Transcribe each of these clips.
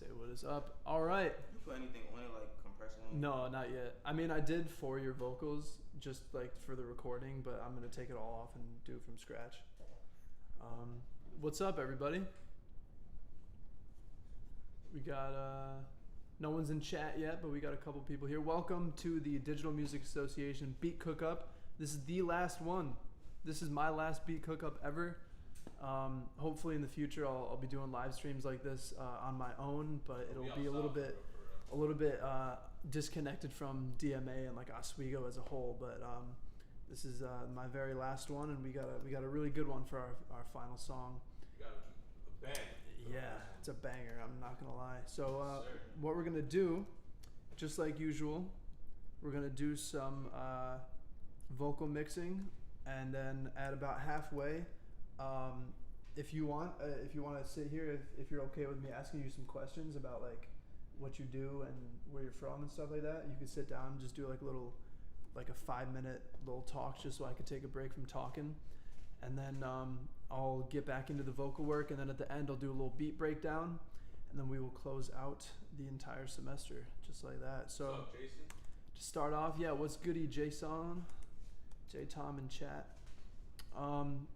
Say what is up. All right. You put anything on it, like compression? No, not yet. I mean, I did for your vocals, just like for the recording, but I'm gonna take it all off and do it from scratch. What's up, everybody? We got no one's in chat yet, but we got a couple people here. Welcome to the Digital Music Association Beat Cookup. This is the last one. This is my last Beat Cookup ever. Hopefully in the future I'll be doing live streams like this on my own, but it'll be a little bit disconnected from DMA and like Oswego as a whole. But this is my very last one, and we got a really good one for our final song. You got a banger. Yeah, it's a banger. I'm not gonna lie. So what we're gonna do, just like usual, we're gonna do some vocal mixing, and then at about halfway. If you want to sit here, if you're okay with me asking you some questions about like what you do and where you're from and stuff like that, you can sit down and just do like a 5-minute little talk, just so I could take a break from talking, and then I'll get back into the vocal work, and then at the end I'll do a little beat breakdown, and then we will close out the entire semester just like that. So what's up, Jason? To start off, yeah, what's goody, Jason, J Tom in chat.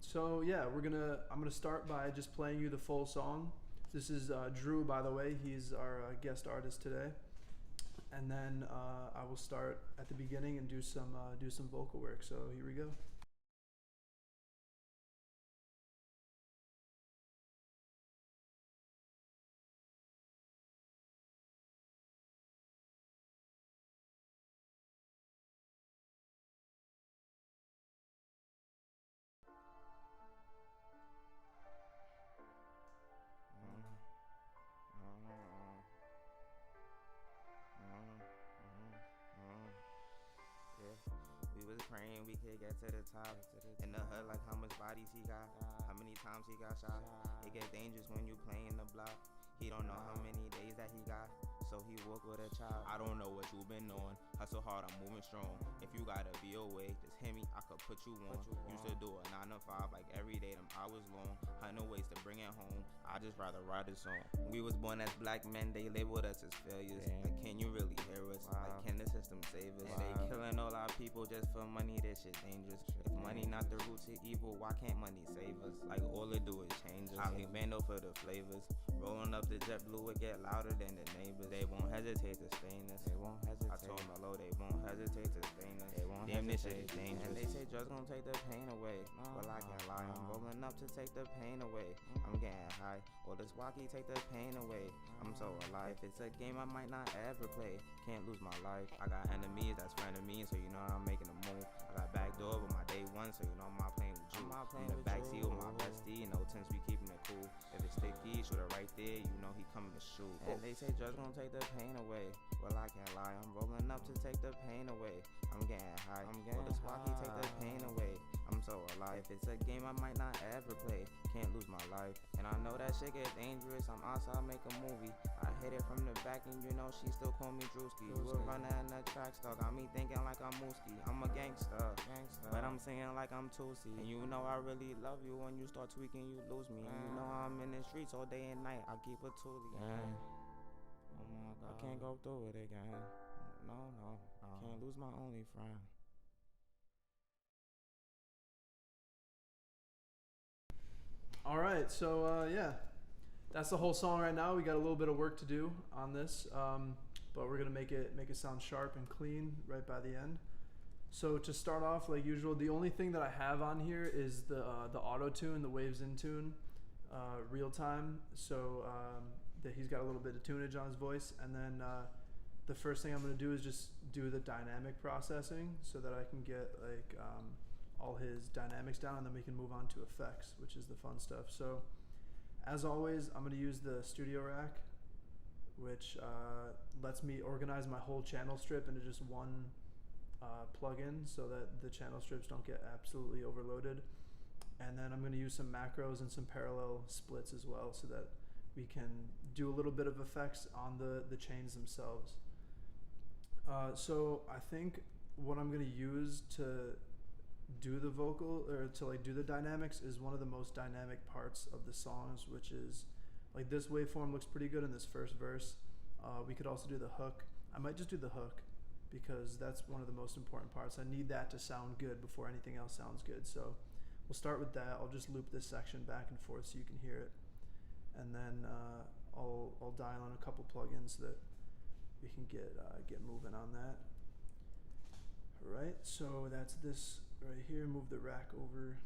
So yeah, I'm gonna start by just playing you the full song. This is Drew, by the way. He's our guest artist today. And then I will start at the beginning and do some vocal work. So here we go. Praying we could get to the top. In the hood, like how much bodies he got, how many times he got shot. It get dangerous when you playing the block. He don't know how many days that he got, so he walk with a child. I don't know what you been on. Hustle hard, I'm moving strong. If you gotta be away, just hit me, I could put you on. Used to do a 9 to 5 like every day, them hours long. 100 ways to bring it home, I just rather ride this song. We was born as black men, they labeled us as failures. Like, can you really hear us? Like, can the system save us? They killing all our people just for money, this shit dangerous. If money not the root to evil, why can't money save us? Like, all it do is change us. I lean bando for the flavors. Rolling up the jet blue, it get louder than the neighbors. They won't hesitate to stain us. They won't hesitate. I told my low, they won't hesitate to stain us. They won't Damn, this shit is dangerous. And they say drugs gon' take the pain away. Well, I can't lie, I'm rolling up to take the pain away. I'm getting high. Well, this walkie take the pain away. I'm so alive. If it's a game I might not ever play, can't lose my life. I got enemies that's frenemies, so you know I'm making a move. I got back door with my day one, so you know I'm not playing with you. In the backseat with my bestie, no tense, we keeping it cool. If it's sticky, shoot it right there, you know he coming to shoot. And they say drugs gon' take the pain away. Well, I can't lie, I'm rolling up to take the pain away. I'm getting high. Well, this walkie take the pain away. I'm so alive. If it's a game I might not ever play, can't lose my life. And I know that shit get dangerous. I'm outside, make a movie. I hit it from the back, and you know she still call me Drewski. You a runner in the track star, got me thinking like I'm Mooski. I'm a gangster, but I'm singing like I'm Tootsie. And you know I really love you. When you start tweaking, you lose me. And you know I'm in the streets all day and night. I keep a toolie. Oh my God, I can't go through it again. No, can't lose my only friend. All right, so yeah, that's the whole song right now. We got a little bit of work to do on this, but we're gonna make it sound sharp and clean right by the end. So to start off, like usual, the only thing that I have on here is the auto tune, the waves in tune, real time. So that he's got a little bit of tunage on his voice, and then the first thing I'm gonna do is just do the dynamic processing so that I can get like all his dynamics down, and then we can move on to effects, which is the fun stuff. So as always, I'm gonna use the Studio Rack, which lets me organize my whole channel strip into just one plugin so that the channel strips don't get absolutely overloaded. And then I'm gonna use some macros and some parallel splits as well, so that we can do a little bit of effects on the chains themselves. So I think what I'm gonna use to do the vocal, or to like do the dynamics, is one of the most dynamic parts of the songs, which is Like this waveform looks pretty good in this first verse. We could also do the hook. I might just do the hook because that's one of the most important parts. I need that to sound good before anything else sounds good. So we'll start with that. I'll just loop this section back and forth so you can hear it. And then I'll dial on a couple plugins so that we can get moving on that. All right, so that's this right here. Move the rack over.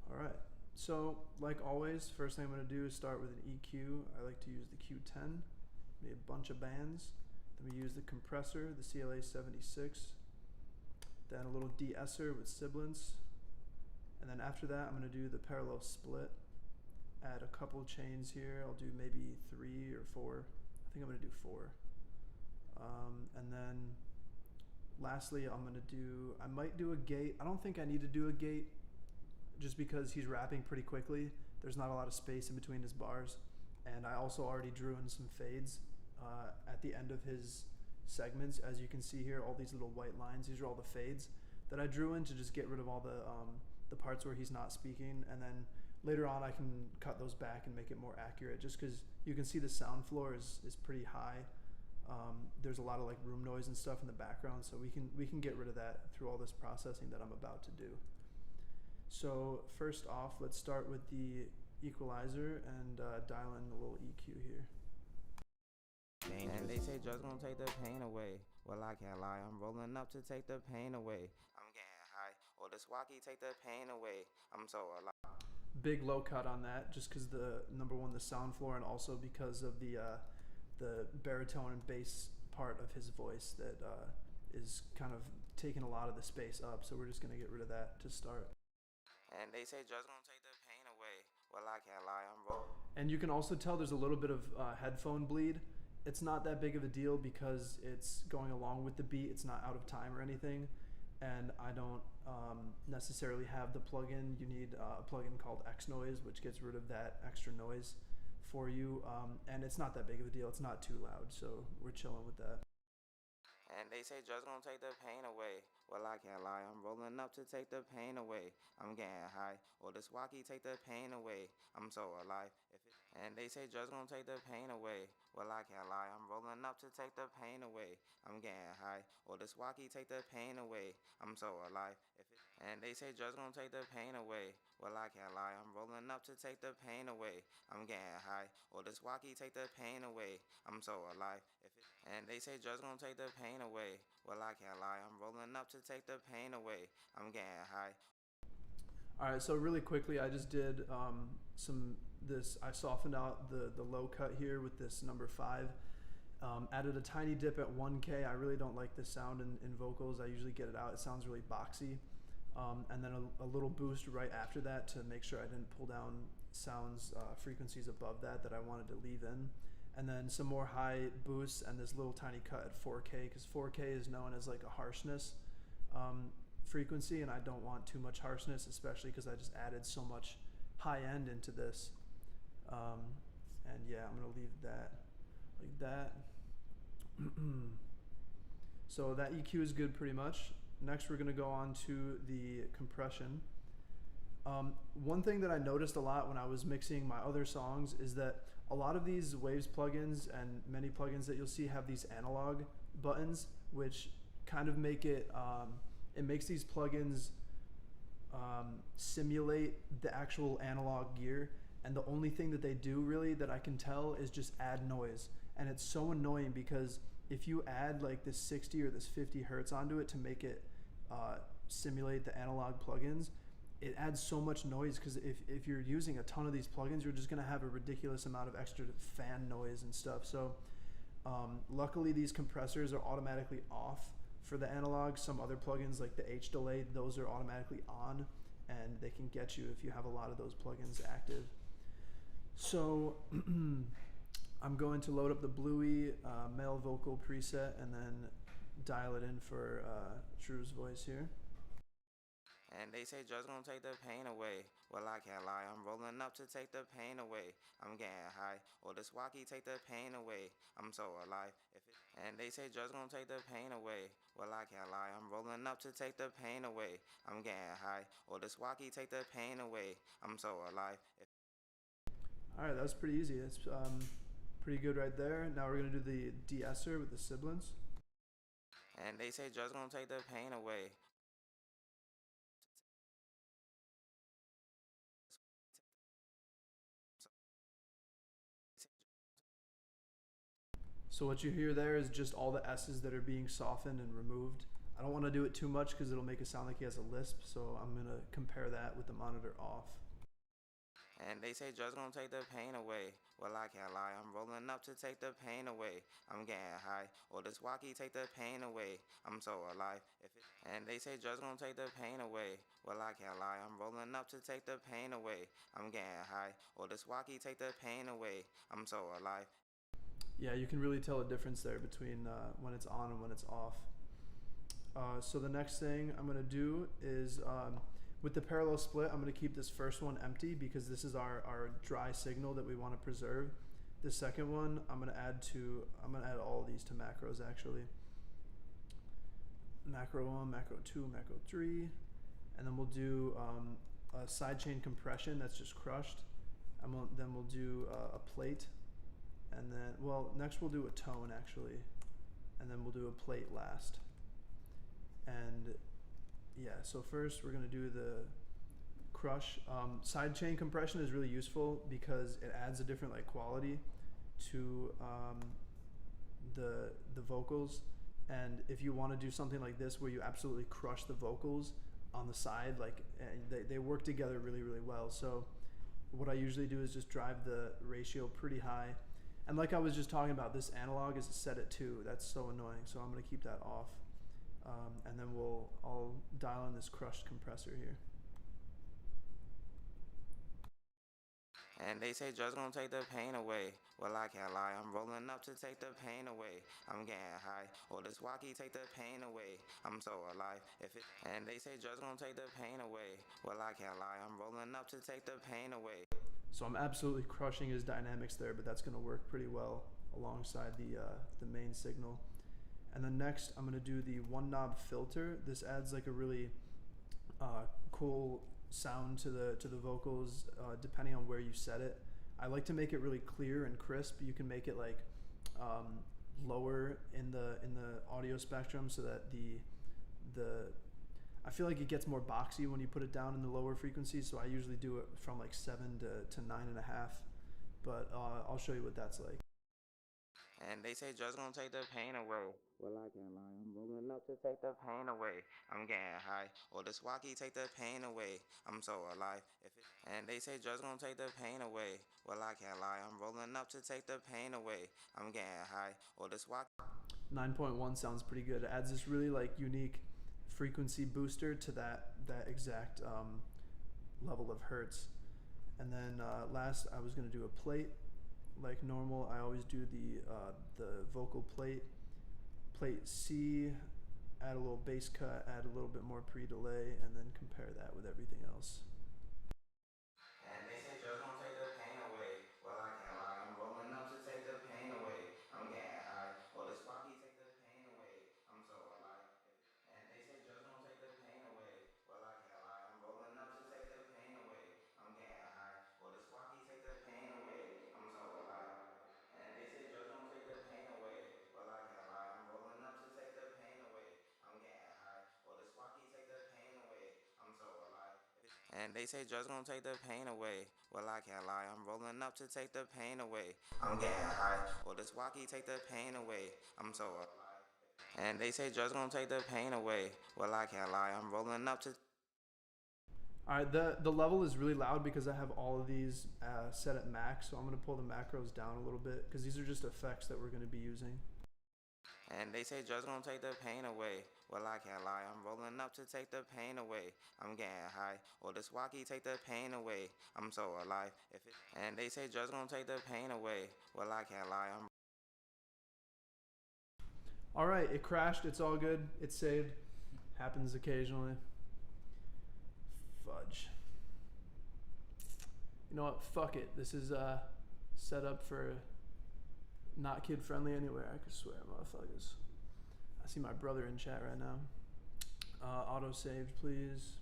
All right, so like always, first thing I'm going to do is start with an EQ. I like to use the Q10, maybe a bunch of bands. Then we use the compressor, the CLA 76. Then a little de-esser with sibilance. And then after that, I'm going to do the parallel split. Add a couple chains here. I'll do maybe 3 or 4. I think I'm going to do 4. And then lastly, I might do a gate. I don't think I need to do a gate just because he's rapping pretty quickly. There's not a lot of space in between his bars. And I also already drew in some fades at the end of his segments. As you can see here, all these little white lines, these are all the fades that I drew in to just get rid of all the parts where he's not speaking. And then later on I can cut those back and make it more accurate just because you can see the sound floor is pretty high. There's a lot of like room noise and stuff in the background, so we can get rid of that through all this processing that I'm about to do. So first off, let's start with the equalizer and dial in the little EQ here. And they say drugs gonna take the pain away. Well, I can't lie, I'm rolling up to take the pain away. I'm getting high, or the swacky take the pain away. I'm so alive. Big low cut on that, just because the number one, the sound floor, and also because of the baritone and bass part of his voice that is kind of taking a lot of the space up. So we're just gonna get rid of that to start. And they say drugs gonna take the pain away. Well, I can't lie, I'm rolling. And you can also tell there's a little bit of headphone bleed. It's not that big of a deal because it's going along with the beat. It's not out of time or anything. And I don't necessarily have the plugin. You need a plugin called X Noise, which gets rid of that extra noise for you. And it's not that big of a deal. It's not too loud, so we're chilling with that. And they say drugs gonna take the pain away. Well, I can't lie, I'm rolling up to take the pain away. I'm getting high, or the swacky take the pain away. I'm so alive. And they say drugs gonna take the pain away. Well, I can't lie, I'm rolling up to take the pain away. I'm getting high, or the swacky take the pain away. I'm so alive. And they say drugs gonna take the pain away. Well, I can't lie, I'm rolling up to take the pain away. I'm getting high, or the swacky take the pain away. I'm so alive. And they say drugs gonna take the pain away. Well, I can't lie, I'm rolling up to take the pain away. I'm getting high. All right, so really quickly, I just did I softened out the low cut here with this number 5. Added a tiny dip at 1K. I really don't like this sound in vocals. I usually get it out. It sounds really boxy. And then a little boost right after that to make sure I didn't pull down sounds, frequencies above that I wanted to leave in. And then some more high boosts and this little tiny cut at 4K, because 4K is known as like a harshness frequency, and I don't want too much harshness, especially because I just added so much high end into this. And yeah, I'm gonna leave that like that. So that EQ is good pretty much. Next, we're gonna go on to the compression. One thing that I noticed a lot when I was mixing my other songs is that a lot of these Waves plugins and many plugins that you'll see have these analog buttons, which kind of make it, it makes these plugins simulate the actual analog gear. And the only thing that they do really that I can tell is just add noise. And it's so annoying because if you add like this 60 or this 50 hertz onto it to make it simulate the analog plugins, it adds so much noise because if you're using a ton of these plugins, you're just gonna have a ridiculous amount of extra fan noise and stuff. So luckily these compressors are automatically off for the analog. Some other plugins like the H delay, those are automatically on, and they can get you if you have a lot of those plugins active. So I'm going to load up the Bluey male vocal preset and then dial it in for Drew's voice here. And they say drugs gonna take the pain away. Well, I can't lie, I'm rolling up to take the pain away. I'm getting high, or the swacky take the pain away. I'm so alive. And they say drugs gonna take the pain away. Well, I can't lie, I'm rolling up to take the pain away. I'm getting high. Or this walkie take the pain away. I'm so alive. All right, that was pretty easy. It's pretty good right there. Now we're gonna do the de-esser with the sibilants. And they say drugs gonna take the pain away. So what you hear there is just all the S's that are being softened and removed. I don't want to do it too much because it'll make it sound like he has a lisp, so I'm gonna compare that with the monitor off. And they say drugs gonna take the pain away. Well, I can't lie, I'm rolling up to take the pain away. I'm getting high. Or this walkie take the pain away. I'm so alive. And they say drugs gonna take the pain away. Well, I can't lie, I'm rolling up to take the pain away. I'm getting high. Or this walkie take the pain away. I'm so alive. Yeah, you can really tell a difference there between when it's on and when it's off. So the next thing I'm gonna do is with the parallel split, I'm gonna keep this first one empty because this is our dry signal that we want to preserve. The second one, I'm gonna add all of these to macros actually. Macro 1, macro 2, macro 3, and then we'll do a sidechain compression that's just crushed, and then we'll do a plate, and then next we'll do a tone actually, and then we'll do a plate last. And yeah, so first we're gonna do the crush. Sidechain compression is really useful because it adds a different quality to the vocals. And if you want to do something like this where you absolutely crush the vocals on the side, they work together really, really well. So what I usually do is just drive the ratio pretty high. And like I was just talking about, this analog is set at 2. That's so annoying. So I'm going to keep that off. And then I'll dial in this crushed compressor here. And they say drugs gonna take the pain away. Well, I can't lie, I'm rolling up to take the pain away. I'm getting high. Or this walkie take the pain away. I'm so alive. And they say drugs gonna take the pain away. Well, I can't lie, I'm rolling up to take the pain away. So I'm absolutely crushing his dynamics there, but that's gonna work pretty well alongside the main signal. And then next, I'm gonna do the one knob filter. This adds a really cool sound to the vocals depending on where you set it. I like to make it really clear and crisp. You can make it lower in the audio spectrum so that I feel like it gets more boxy when you put it down in the lower frequencies. So I usually do it from 7 to 9.5, but I'll show you what that's like. And they say drugs gonna take the pain away. Well, I can't lie, I'm rolling up to take the pain away. I'm getting high. Or this walkie take the pain away. I'm so alive. And they say drugs gonna take the pain away. Well, I can't lie, I'm rolling up to take the pain away. I'm getting high. Or this walkie. 9.1 sounds pretty good. It adds this really unique frequency booster to that exact level of hertz. And then last, I was gonna do a plate. Like normal, I always do the vocal plate C, add a little bass cut, add a little bit more pre-delay, and then compare that with everything else. And they say drugs gonna take the pain away. Well, I can't lie, I'm rolling up to take the pain away. I'm getting high. Or this walkie take the pain away. I'm so alive. And they say drugs gonna take the pain away. Well, I can't lie, I'm rolling up to take the pain away. I'm getting high. Or this walkie take the pain away. I'm so alive. And they say drugs gonna take the pain away. Well, I can't lie, I'm rolling up to take the pain away. I'm getting high. Or this walkie take the pain away. I'm so alive. And they say drugs gonna take the pain away. Well, I can't lie, I'm rolling up to take the pain away. I'm getting high. Or this walkie take the pain away. I'm so alive. And they say drugs gonna take the pain away. Well, I can't lie, I'm rolling up to. Alright, the level is really loud because I have all of these set at max, so I'm going to pull the macros down a little bit because these are just effects that we're going to be using. And they say drugs gonna take the pain away. Well, I can't lie, I'm rolling up to take the pain away. I'm getting high. Or this walkie take the pain away. I'm so alive. And they say drugs gonna take the pain away. Well, I can't lie, I'm. Alright, it crashed, it's all good, it's saved. Happens occasionally. Fudge. You know what, fuck it. This is set up for not kid friendly anywhere, I could swear, motherfuckers. I see my brother in chat right now. Auto saved, please.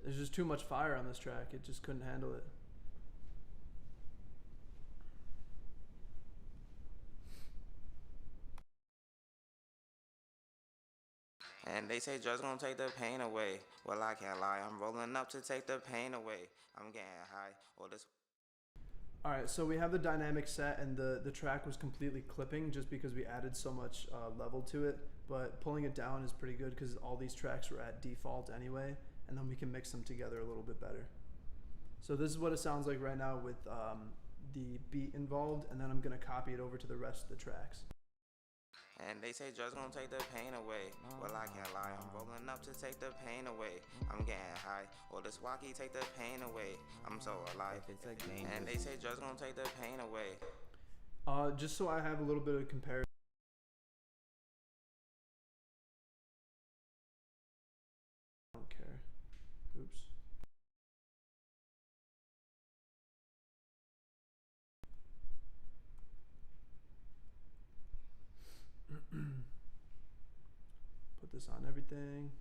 There's just too much fire on this track. It just couldn't handle it. And they say drugs gonna take the pain away. Well, I can't lie, I'm rolling up to take the pain away. I'm getting high, all this. Alright, so we have the dynamic set, and the track was completely clipping just because we added so much level to it. But pulling it down is pretty good because all these tracks were at default anyway, and then we can mix them together a little bit better. So this is what it sounds like right now with the beat involved, and then I'm going to copy it over to the rest of the tracks. And they say drugs gonna take the pain away. Well, I can't lie, I'm rolling up to take the pain away. I'm getting high, or this walkie take the pain away. I'm so alive, it's a game. And they say drugs gonna take the pain away. Just so I have a little bit of comparison. I don't care. Oops. Put this on everything.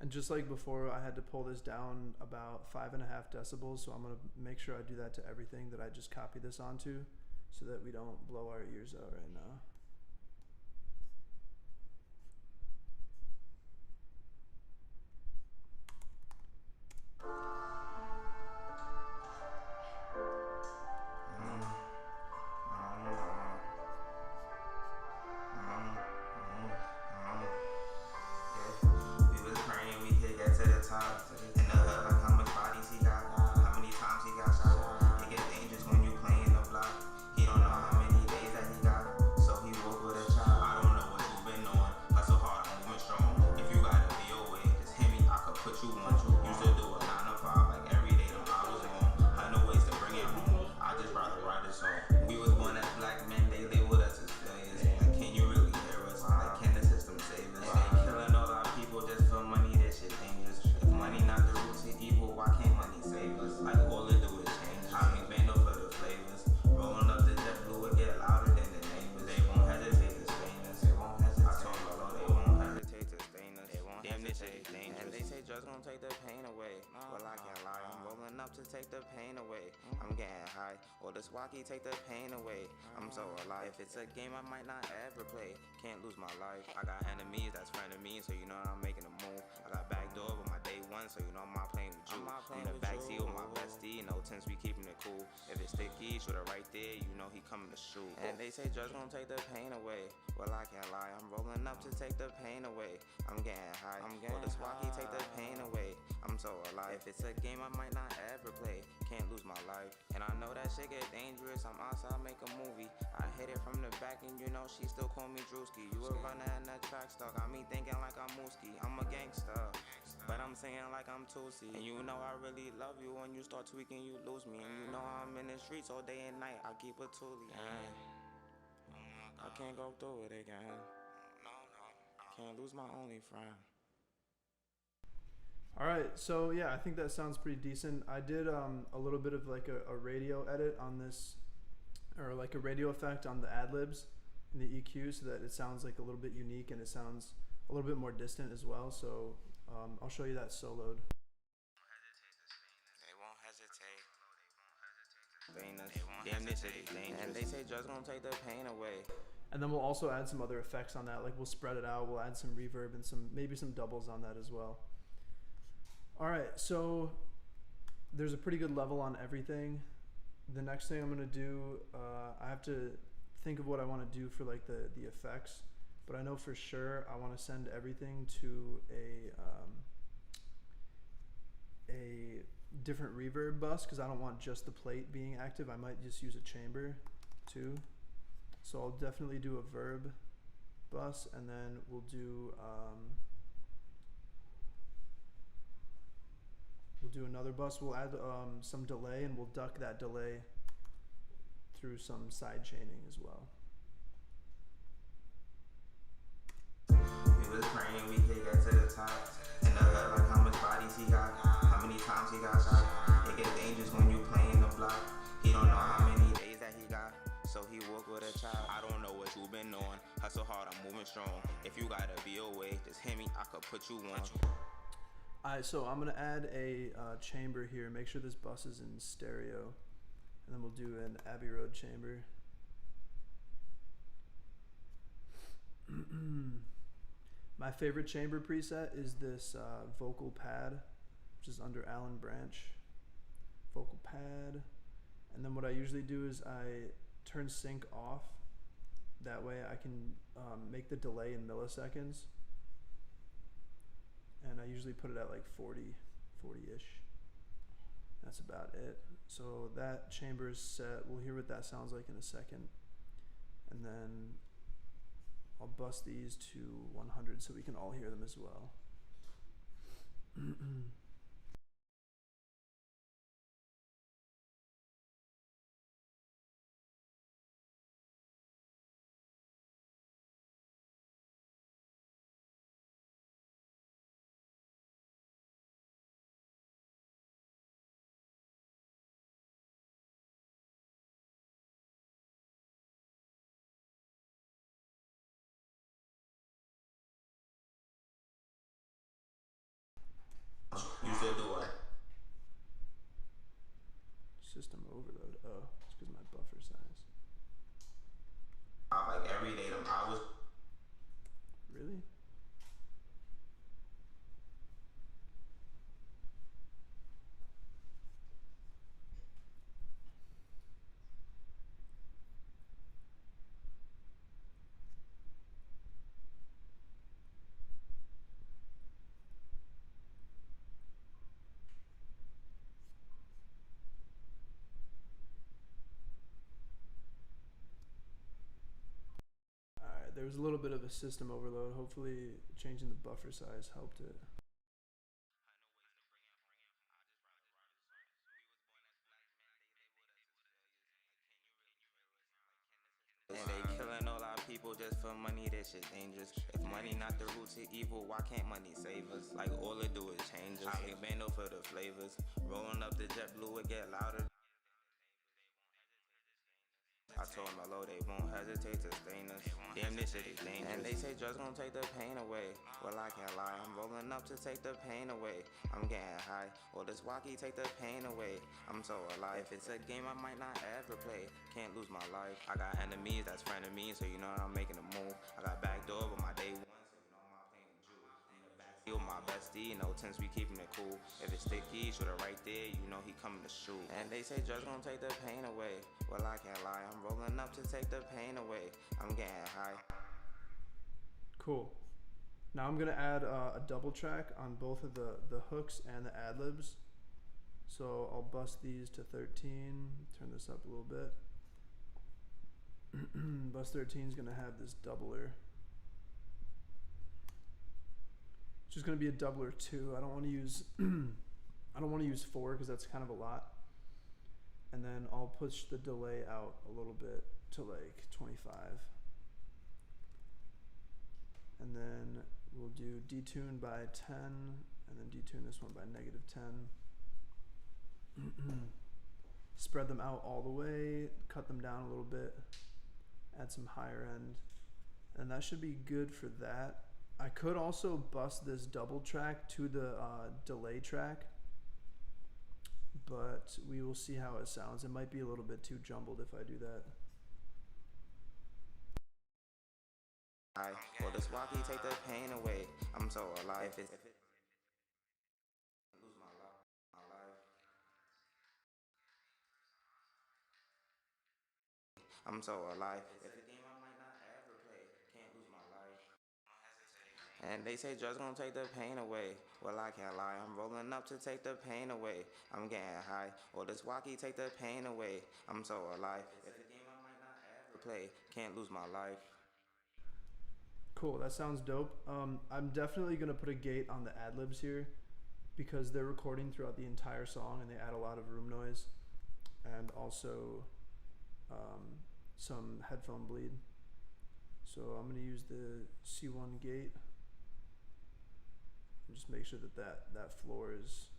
And just like before, I had to pull this down about 5.5 decibels, so I'm going to make sure I do that to everything that I just copy this onto so that we don't blow our ears out right now. Take the pain away. I'm so alive. If it's a game I might not ever play, can't lose my life. I got enemies that's friend of me, so you know I'm making a move. I got backdoor with my day one, so you know I'm not playing with you. In the backseat with my bestie, no tense, we keeping it cool. If it's sticky, shoot it right there, you know he coming to shoot. And they say drugs gonna take the pain away. Well, I can't lie, I'm rolling up to take the pain away. I'm getting high, well, this walkie take the pain away. I'm so alive. If it's a game I might not ever play, can't lose my life. And I know that shit get dangerous, I'm outside, make a movie. I hit it from the back and you know she still call me Drewski. You a runner in that track star, got me thinking like I'm Mooski. I'm a gangster, but I'm singing like I'm Tootsie. And you know I really love you, when you start tweaking you lose me. And you know I'm in the streets all day and night, I keep a toolie. I can't go through it again. Can't lose my only friend. Alright, so yeah, I think that sounds pretty decent. I did a little bit of like a radio edit on this, or like a radio effect on the ad-libs in the EQ, so that it sounds like a little bit unique and it sounds a little bit more distant as well. So I'll show you that soloed. They won't hesitate. And they say drugs gonna take the pain away. And then we'll also add some other effects on that. Like we'll spread it out. We'll add some reverb and maybe some doubles on that as well. All right, so there's a pretty good level on everything. The next thing I'm gonna do, I have to think of what I want to do for like the effects, but I know for sure I want to send everything to a different reverb bus because I don't want just the plate being active. I might just use a chamber too. So I'll definitely do a verb bus, and then we'll do another bus. We'll add some delay, and we'll duck that delay through some side chaining as well. was praying we could get to the top. In the hood, like how much bodies he got, how many times he got shot. It get dangerous when you playing the block. He don't know how many days that he got, so he walk with a child. I don't know what you been on. Hustle hard, I'm moving strong. If you gotta be away, just hit me, I could put you on. Alright, so I'm gonna add a chamber here. Make sure this bus is in stereo, and then we'll do an Abbey Road chamber. My favorite chamber preset is this vocal pad, which is under Allen Branch. Vocal pad. And then what I usually do is I turn sync off. That way I can make the delay in milliseconds. And I usually put it at like 40-ish. That's about it. So that chamber is set. We'll hear what that sounds like in a second. And then I'll bust these to 100 so we can all hear them as well. You still do what? System overload. Oh, it's because my buffer size. Like every day, them hours. Really? There was a little bit of a system overload. Hopefully changing the buffer size helped it. And they killing all our people just for money, that shit dangerous. If money not the root to evil, why can't money save us? Like all it do is change us. I ain't bando for the flavors. Rolling up the jet blue, it get louder. I told them hello, they won't hesitate to stain us. Damn, this shit is dangerous. And they say drugs gon' take the pain away. Well, I can't lie, I'm rolling up to take the pain away. I'm getting high, well, this walkie take the pain away. I'm so alive, if it's a game I might not ever play. Can't lose my life. I got enemies that's frenemies, so you know I'm making a move. I got backdoor with my day one, so you know I'm playing with you. In the backseat with my bestie, no tense, we keeping it cool. If it's sticky, shoot it right there, you know he coming to shoot. And they say drugs gon' take the pain away. Well, I can't lie, I'm rolling up to take the pain away. I'm getting high. Cool. Now I'm gonna add a double track on both of the hooks and the ad-libs. So I'll bust these to 13, turn this up a little bit. Bus 13 is gonna have this doubler. It's just gonna be a doubler 2. I don't want to use I don't want to use 4 because that's kind of a lot. And then I'll push the delay out a little bit to like 25. And then we'll do detune by 10 and then detune this one by -10. Spread them out all the way, cut them down a little bit, add some higher end, and that should be good for that. I could also bust this double track to the delay track, but we will see how it sounds. It might be a little bit too jumbled if I do that. Well, this walkie take the pain away. I'm so alive. If it lose my life. I'm so alive. If a game I might not ever play, can't lose my life. And they say drugs gon' take the pain away. Well, I can't lie, I'm rolling up to take the pain away. I'm getting high. Well, this walkie take the pain away. I'm so alive. If a game I might not ever play, can't lose my life. Cool, that sounds dope. I'm definitely gonna put a gate on the ad-libs here because they're recording throughout the entire song and they add a lot of room noise and also some headphone bleed. So I'm gonna use the C1 gate And just make sure that that floor is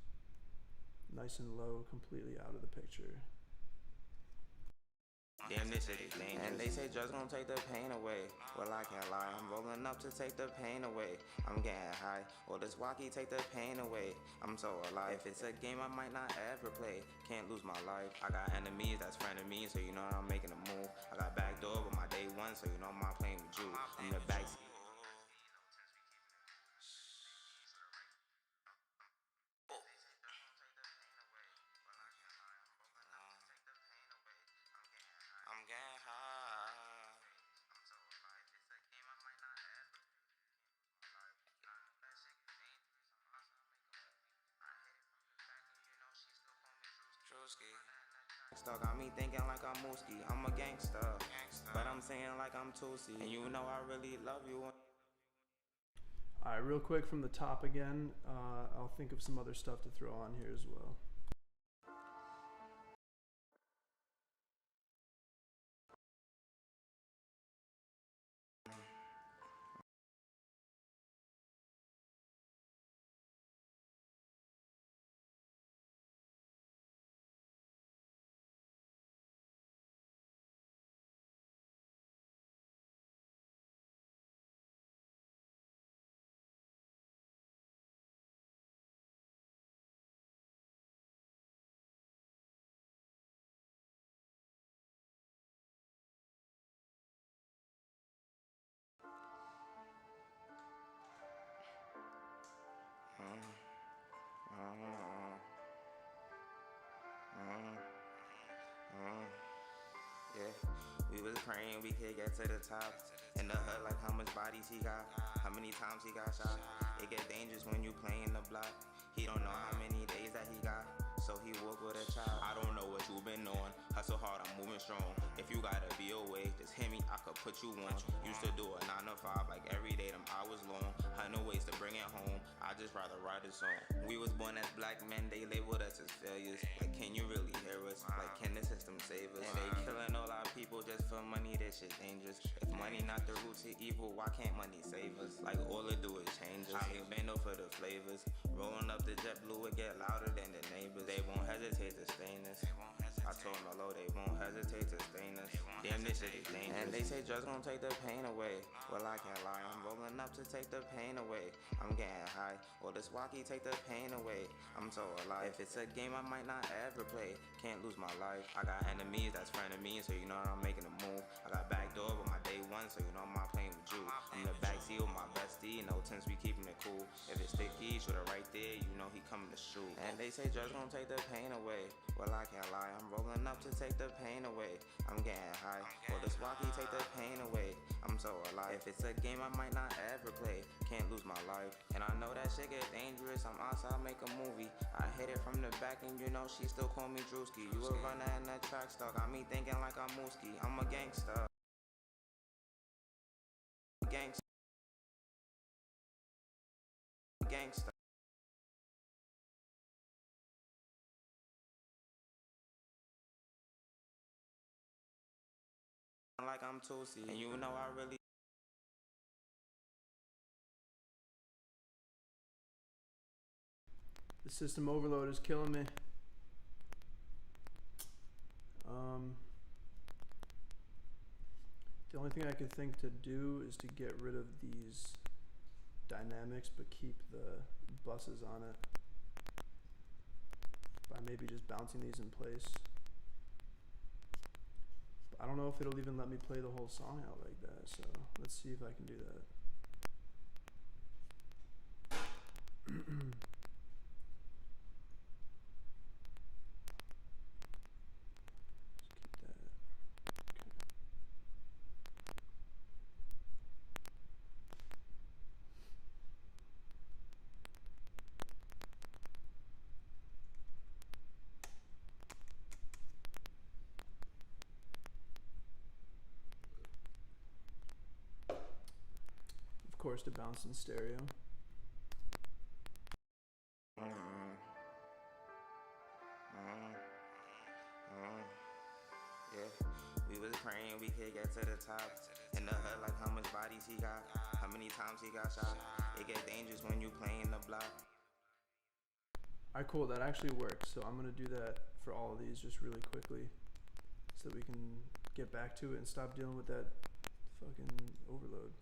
nice and low, completely out of the picture. Damn, this shit is dangerous. And they say drugs gon' take the pain away. Well, I can't lie, I'm rolling up to take the pain away. I'm getting high, well, this walkie take the pain away. I'm so alive, if it's a game I might not ever play. Can't lose my life. I got enemies that's frenemies, so you know I'm making a move. I got backdoor with my day one, so you know I'm not playing with you. I'm in the backseat. I'm getting high. I'm so alive. It's a game I might not ever. That shit is dangerous. I'm also make a movie. I hit it from the back and you know she still call me Drewski. Still got me thinking like I'm Mooski. I'm a gangster, but I'm saying like I'm Tootsie. And you know I really love you. All right, real quick from the top again. I'll think of some other stuff to throw on here as well. Yeah, we was praying we could get to the top. In the hood, like how much bodies he got, how many times he got shot. It get dangerous when you playing the block. He don't know how many days that he got, so he walk with a child. I don't know what you been on. Hustle hard, I'm moving strong. If you gotta be away, just hit me, I could put you on. Used to do a 9 to 5, like every day, them hours long. 100 ways to bring it home, I just rather write a song. We was born as black men, they labeled us as failures. Like, can you really hear us? Like, can the system save us? And they killing all our people just for money, that shit dangerous. If money not the root to evil, why can't money save us? Like, all it do is change us. I ain't been no for the flavors. Rolling up the jet blue, it get louder than the neighbors. They won't hesitate to stain us. I told them hello, they won't hesitate to stain us. Damn, this shit is dangerous. And they say drugs gon' take the pain away. Well, I can't lie, I'm rolling up to take the pain away. I'm getting high, well, this walkie take the pain away. I'm so alive. If it's a game I might not ever play, can't lose my life. I got enemies that's frenemies, so you know I'm making a move. I got backdoor with my day one, so you know I'm not playing with you. I'm in the backseat with my bestie, no tense, we keeping it cool. If it's sticky, shoot it right there, you know he coming to shoot. And they say drugs gon' take the pain away. Well, I can't lie, I'm rolling up to take the pain away. I'm getting high, well, this walkie take the pain away. I'm so alive. If it's a game I might not ever play, can't lose my life. And I know that shit get dangerous, I'm outside, make a movie. I hit it from the back and you know she still call me Drewski. You a runner in the track star, got me thinking like I'm Mooski. I'm a gangster. Gangster. Gangster. Like I'm Tootsie, and you know I really. The system overload is killing me. The only thing I could think to do is to get rid of these dynamics but keep the buses on it by maybe just bouncing these in place. But I don't know if it'll even let me play the whole song out like that, so let's see if I can do that. Of course, to bounce in stereo. Yeah, we was praying we could get to the top. In the hood, like how much bodies he got, how many times he got shot. It get dangerous when you playing the block. Alright, cool. That actually works. So I'm gonna do that for all of these just really quickly, so that we can get back to it and stop dealing with that fucking overload.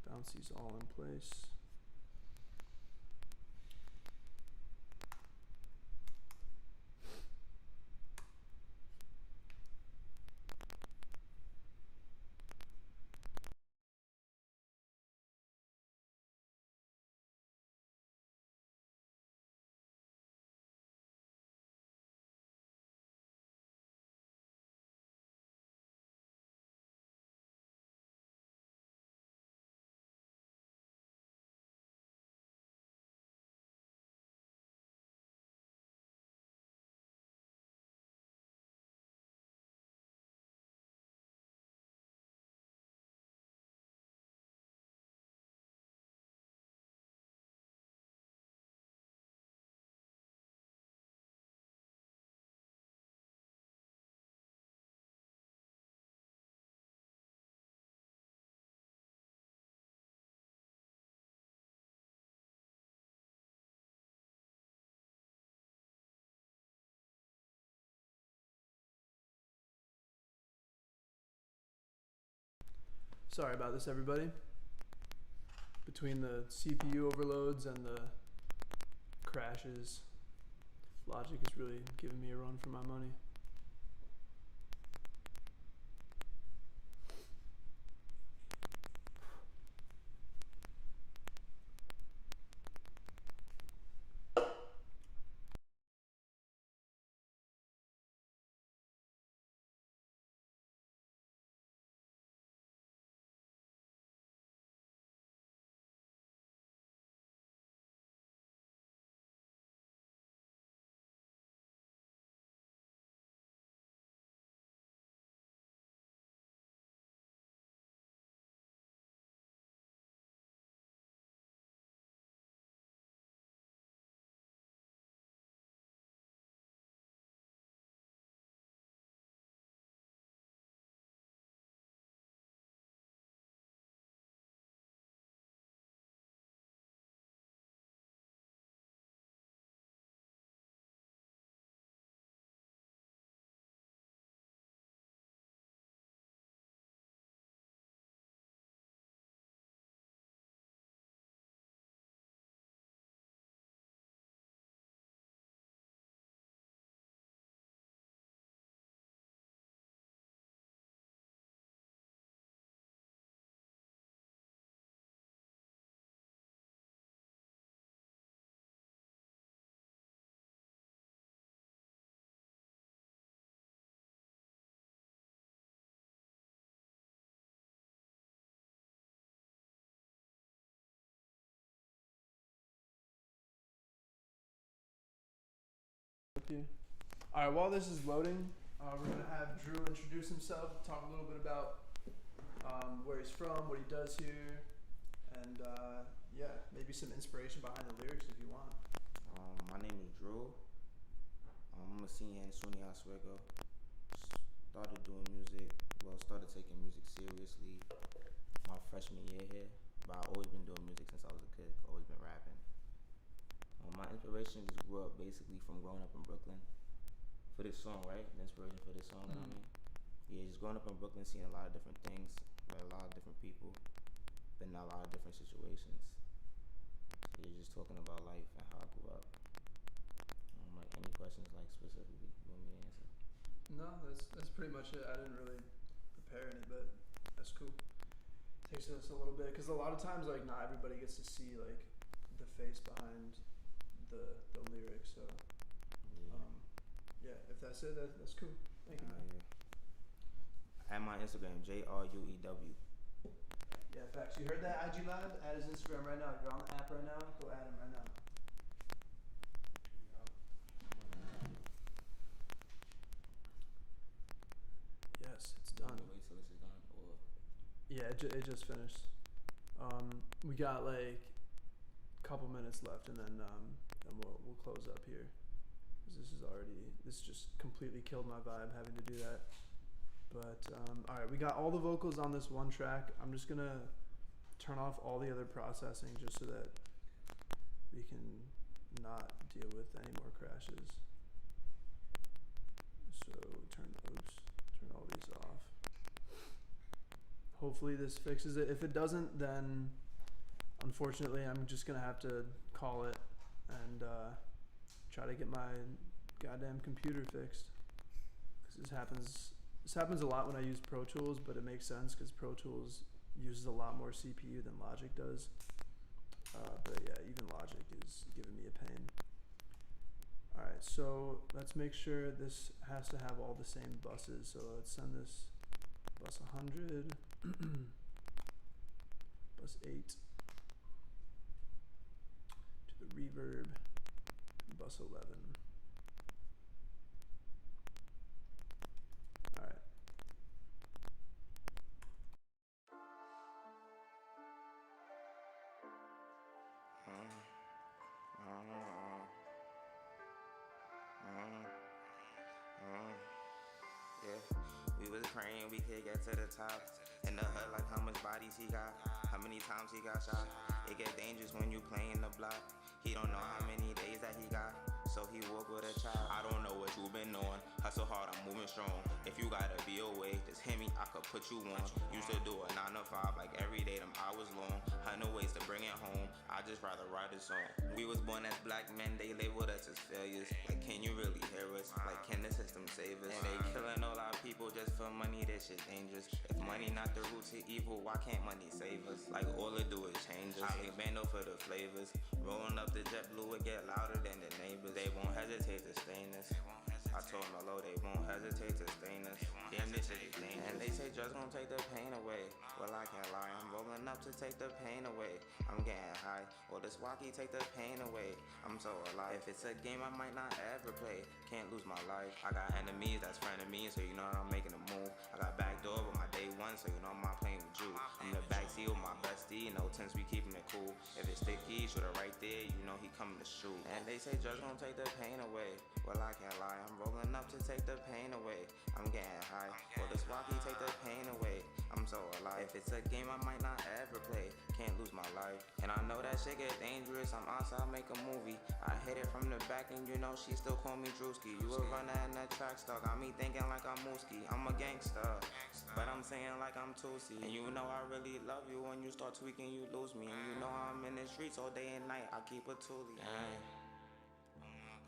Bounce these all in place. Sorry about this, everybody. Between the CPU overloads and the crashes, Logic is really giving me a run for my money. Alright, while this is loading, we're going to have Drew introduce himself, talk a little bit about where he's from, what he does here, and yeah, maybe some inspiration behind the lyrics if you want. My name is Drew. I'm a senior in SUNY Oswego. Started doing music, started taking music seriously my freshman year here, but I've always been doing music since I was a kid, always been rapping. My inspiration just grew up basically from growing up in Brooklyn. For this song, right? The inspiration for this song, Mm-hmm. Yeah, just growing up in Brooklyn, seeing a lot of different things, met a lot of different people, been in a lot of different situations. So you're just talking about life and how I grew up. Like any questions, like specifically, you want me to answer? No, that's pretty much it. I didn't really prepare any, but that's cool. Takes us a little bit, because a lot of times, like, not everybody gets to see, like, the face behind the lyrics, so yeah, if that's it, that's cool. Thank you, man. Yeah. At my Instagram, JRUEW. Yeah, facts. You heard that, IG Live? Add his Instagram right now. If you're on the app right now, go add him right now. Yes, it's done. Wait till this is done, or Yeah, it just finished. We got like a couple minutes left, and then we'll close up here. This just completely killed my vibe having to do that. But all right, we got all the vocals on this one track. I'm just gonna turn off all the other processing just so that we can not deal with any more crashes. So turn all these off. Hopefully this fixes it. If it doesn't, then unfortunately I'm just gonna have to call it and try to get my goddamn computer fixed. Because this happens a lot when I use Pro Tools, but it makes sense because Pro Tools uses a lot more CPU than Logic does. But yeah, even Logic is giving me a pain. Alright, so let's make sure this has to have all the same buses. So let's send this bus 100, bus 8 to the reverb, bus 11. Alright. Yeah, we was praying we could get to the top. In the hood, like how much bodies he got, how many times he got shot. It get dangerous when you playing the block. He don't know how many days that he got, so he walk with a child. I don't know what you been on. Hustle hard, I'm moving strong. If you gotta be away, just hit me, I could put you on. Used to do a 9 to 5, like every day, them hours long. 100 ways to bring it home, I just rather write a song. We was born as black men, they labeled us as failures. Like, can you really hear us? Like, can the system save us? And they killing all our people just for money, that shit dangerous. If money not the root to evil, why can't money save us? Like, all it do is change us. I bando for the flavors. Rolling up the jet blue, it get louder than the neighbors. They won't hesitate to stain us. I told them hello, they won't hesitate to stain us. Damn, this shit is dangerous. And they say drugs gon' take the pain away. Well, I can't lie, I'm rolling up to take the pain away. I'm getting high, well, this walkie take the pain away. I'm so alive. If it's a game I might not ever play, can't lose my life. I got enemies that's frenemies, so you know I'm making a move. I got backdoor with my day one, so you know I'm not playing with you. I'm the backseat with my bestie, no tense, we keeping it cool. If it's sticky, shoot it right there, you know he coming to shoot. And they say drugs gon' take the pain away. Well, I can't lie, I'm rolling up to take the pain away. I'm getting high, well, this walkie take the pain away. I'm so alive. If it's a game I might not ever play, can't lose my life. And I know that shit get dangerous, I'm outside, make a movie. I hit it from the back and you know she still call me Drewski. You a runner in that track star, got me thinking like I'm Mooski. I'm a gangster, but I'm saying like I'm Tootsie. And you know I really love you, when you start tweaking you lose me. And you know I'm in the streets all day and night, I keep a toolie.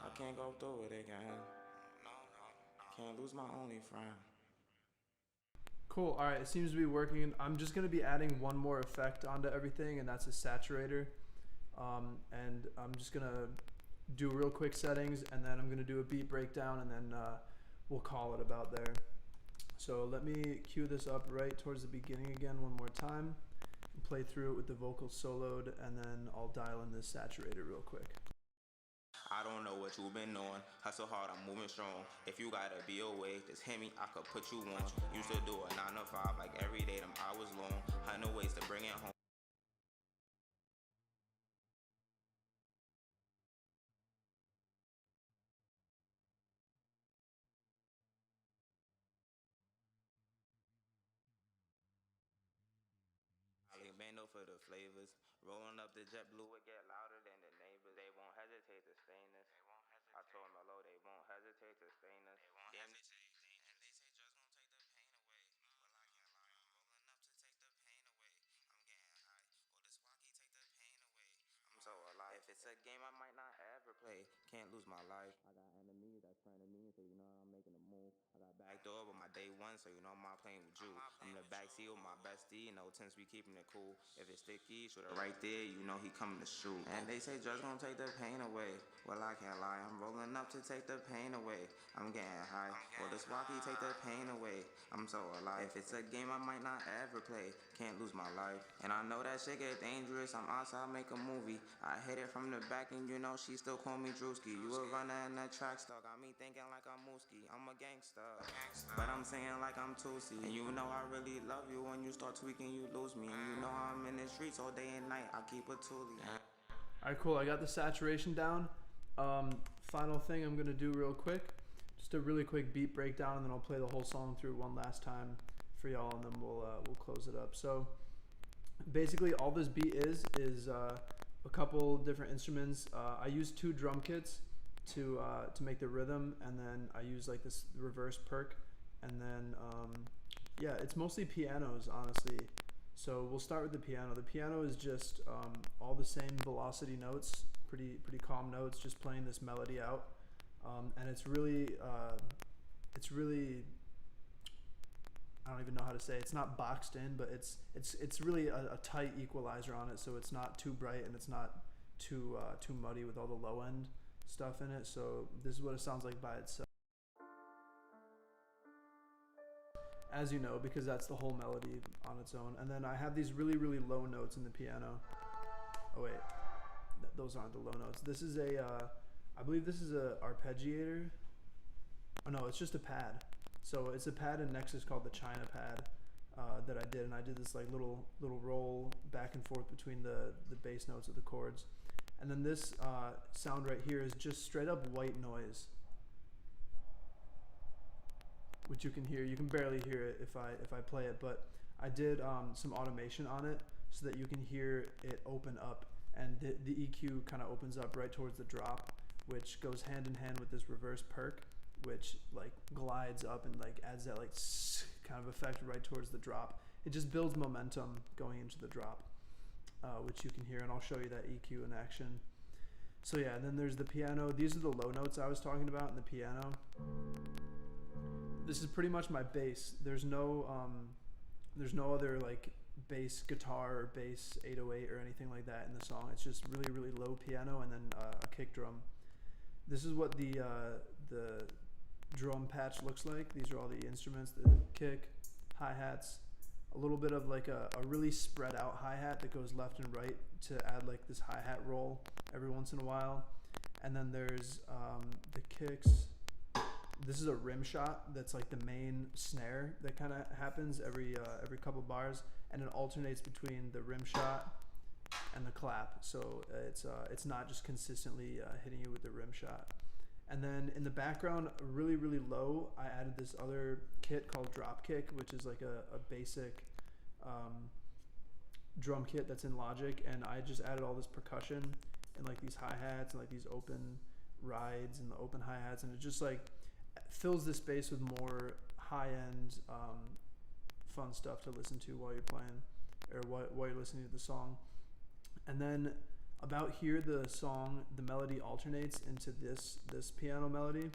I can't go through it again. Can't lose my only friend. Cool. All right, it seems to be working. I'm just gonna be adding one more effect onto everything, and that's a saturator. And I'm just gonna do real quick settings, and then I'm gonna do a beat breakdown, and then we'll call it about there. So let me cue this up right towards the beginning again one more time, and play through it with the vocals soloed, and then I'll dial in this saturator real quick. I don't know what you been on. Hustle hard, I'm moving strong. If you gotta be away, just hit me, I could put you on. Used to do a 9 to 5, like every day, them hours long. 100 ways to bring it home. Bando for the flavors. Rolling up the jet blue, it get louder than the neighbors. They won't hesitate to stain us. I told them hello, they won't hesitate to stain us. Damn, they say drugs gon' take the pain away. Well, I can't lie, I'm rolling up to take the pain away. I'm getting high, well, this walkie take the pain away. I'm so alive. If it's a game I might not ever play, can't lose my life. I got enemies that's frenemies, so you know I'm making a move. I got backdoor with my day one, so you know I'm not playing with you. I'm the backseat with my bestie, no tense, we keeping it cool. If it's sticky, shoot it right there, you know he coming to shoot. And they say drugs gon' take the pain away. Well, I can't lie, I'm rolling up to take the pain away. I'm getting high, well, this walkie take the pain away. I'm so alive. If it's a game I might not ever play, can't lose my life. And I know that shit get dangerous, I'm outside, make a movie. I hit it from the back and you know she still call me Drewski. You a runner in that track star, got me thinking like I'm Mooski. I'm a gangster, but I'm saying like I'm Tootsie. And you know I really love you, when you start tweaking you lose me. And you know I'm in the streets all day and night, I keep a toolie. Alright, cool. I got the saturation down. Final thing I'm gonna do real quick. just a really quick beat breakdown, and then I'll play the whole song through one last time for y'all, and then we'll close it up. So basically, all this beat is a couple different instruments. I use 2 drum kits to make the rhythm, and then I use like this reverse perk, and then yeah, it's mostly pianos, honestly. So we'll start with the piano. The piano is just all the same velocity notes, pretty calm notes, just playing this melody out, and it's really I don't even know how to say it. It's not boxed in, but it's really a tight equalizer on it, so it's not too bright and it's not too muddy with all the low end stuff in it. So this is what it sounds like by itself, as you know, because that's the whole melody on its own. And then I have these really low notes in the piano. Oh wait, those aren't the low notes. This is I believe this is a arpeggiator. Oh no, it's just a pad. So it's a pad in Nexus called the China pad that I did, and I did this like little roll back and forth between the bass notes of the chords. And then this sound right here is just straight up white noise, which you can hear. You can barely hear it if I play it, but I did some automation on it so that you can hear it open up, and the EQ kind of opens up right towards the drop, which goes hand in hand with this reverse perk, which like glides up and like adds that like kind of effect right towards the drop. It just builds momentum going into the drop, which you can hear, and I'll show you that EQ in action. So yeah, and then there's the piano. These are the low notes I was talking about in the piano. This is pretty much my bass. There's no other like bass guitar or bass 808 or anything like that in the song. It's just really low piano and then a kick drum. This is what the drum patch looks like. These are all the instruments: the kick, hi-hats, a little bit of like a really spread out hi-hat that goes left and right to add like this hi-hat roll every once in a while. And then there's the kicks. This is a rim shot that's like the main snare that kind of happens every couple bars, and it alternates between the rim shot and the clap. So it's not just consistently hitting you with the rim shot. And then in the background, really low, I added this other kit called Dropkick, which is like a basic drum kit that's in Logic, and I just added all this percussion and like these hi-hats and like these open rides and the open hi-hats, and it just like fills the space with more high-end fun stuff to listen to while you're playing, or while you're listening to the song. And then about here, the melody alternates into this piano melody,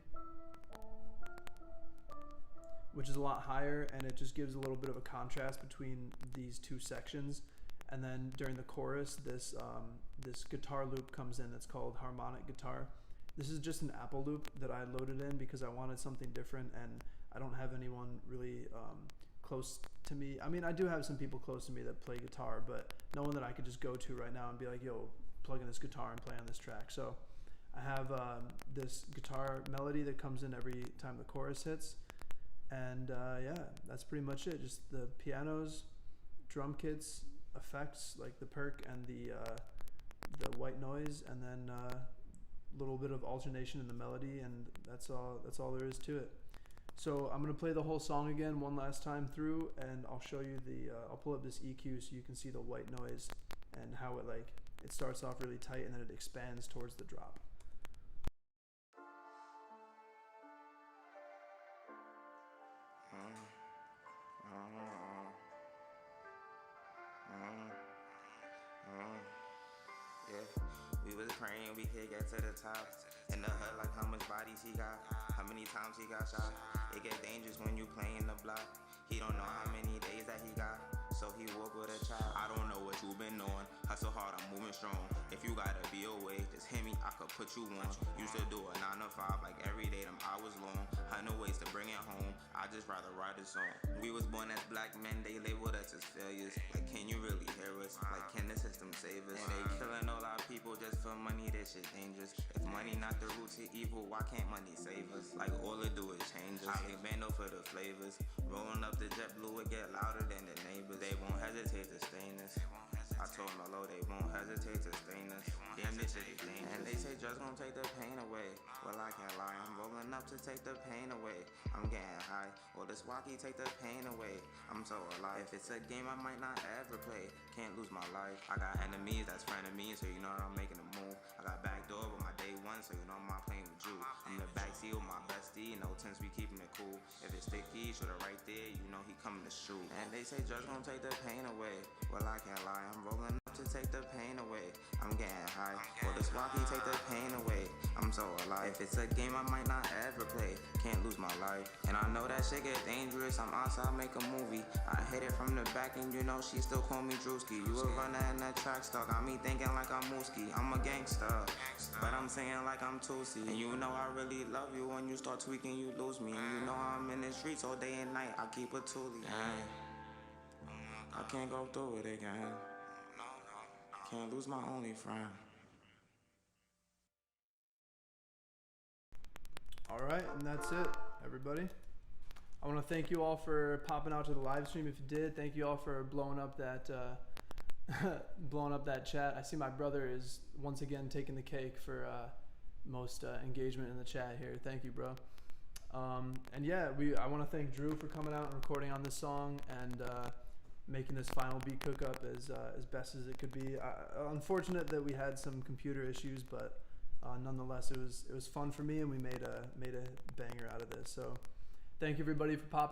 which is a lot higher, and it just gives a little bit of a contrast between these two sections. And then during the chorus, this guitar loop comes in that's called harmonic guitar. This is just an Apple loop that I loaded in because I wanted something different, and I don't have anyone really close to me. I mean, I do have some people close to me that play guitar, but no one that I could just go to right now and be like, yo, plug in this guitar and play on this track. So I have this guitar melody that comes in every time the chorus hits, and yeah, that's pretty much it. Just the pianos, drum kits, effects like the perk and the white noise, and then little bit of alternation in the melody, and that's all there is to it. So I'm gonna play the whole song again one last time through, and I'll show you I'll pull up this EQ so you can see the white noise and how it starts off really tight and then it expands towards the drop. We was praying we could get to the top. In the hood, like how much bodies he got, how many times he got shot. It get dangerous when you playing the block. He don't know how many days that he got, so he woke with a child. I don't know what you been on. Hustle hard, I'm moving strong. If you gotta be away, just hit me, I could put you on. Used to do a 9 to 5 like every day, them hours long. 100 ways to bring it home, I just rather write a song. We was born as black men, they labeled us as failures. Like, can you really hear us? Like, can the system save us? And they killing all our people just for money, this shit dangerous. If money not the root to evil, why can't money save us? Like, all it do is change us. I bando for the flavors. Rolling up the jet blue, it get louder than the neighbors. They won't hesitate to stain us. I told Melo they won't hesitate to stain us. Damn, this shit is dangerous. And they say drugs gon' take the pain away. Well, I can't lie, I'm rolling up to take the pain away. I'm getting high, well, this walkie take the pain away. I'm so alive. If it's a game I might not ever play, can't lose my life. I got enemies that's frenemies, so you know that I'm making a move. I got backdoor with my day one, so you know I'm not playing with you. I'm the backseat with my bestie, no tense, we keeping it cool. If it's sticky, shoulda right there, you know he coming to shoot. And they say drugs gon' take the pain away. Well, I can't lie, I'm rolling up to take the pain away. I'm getting high, well, this walkie take the pain away. I'm so alive. If it's a game I might not ever play, can't lose my life. And I know that shit get dangerous, I'm outside, make a movie. I hit it from the back and you know she still call me Drewski. You a runner in the track star, got me thinking like I'm Mooski. I'm a gangster, but I'm saying like I'm Tootsie. And you know I really love you, when you start tweaking you lose me. And you know I'm in the streets all day and night, I keep a toolie. I can't go through it again, can't lose my only friend. All right, and that's it, everybody. I want to thank you all for popping out to the live stream. If you did, thank you all for blowing up that blowing up that chat. I see my brother is once again taking the cake for most engagement in the chat here. Thank you, bro. And yeah, I want to thank Drew for coming out and recording on this song and making this final beat Cookup as best as it could be. Unfortunate that we had some computer issues, but nonetheless, it was fun for me, and we made a banger out of this. So, thank you everybody for popping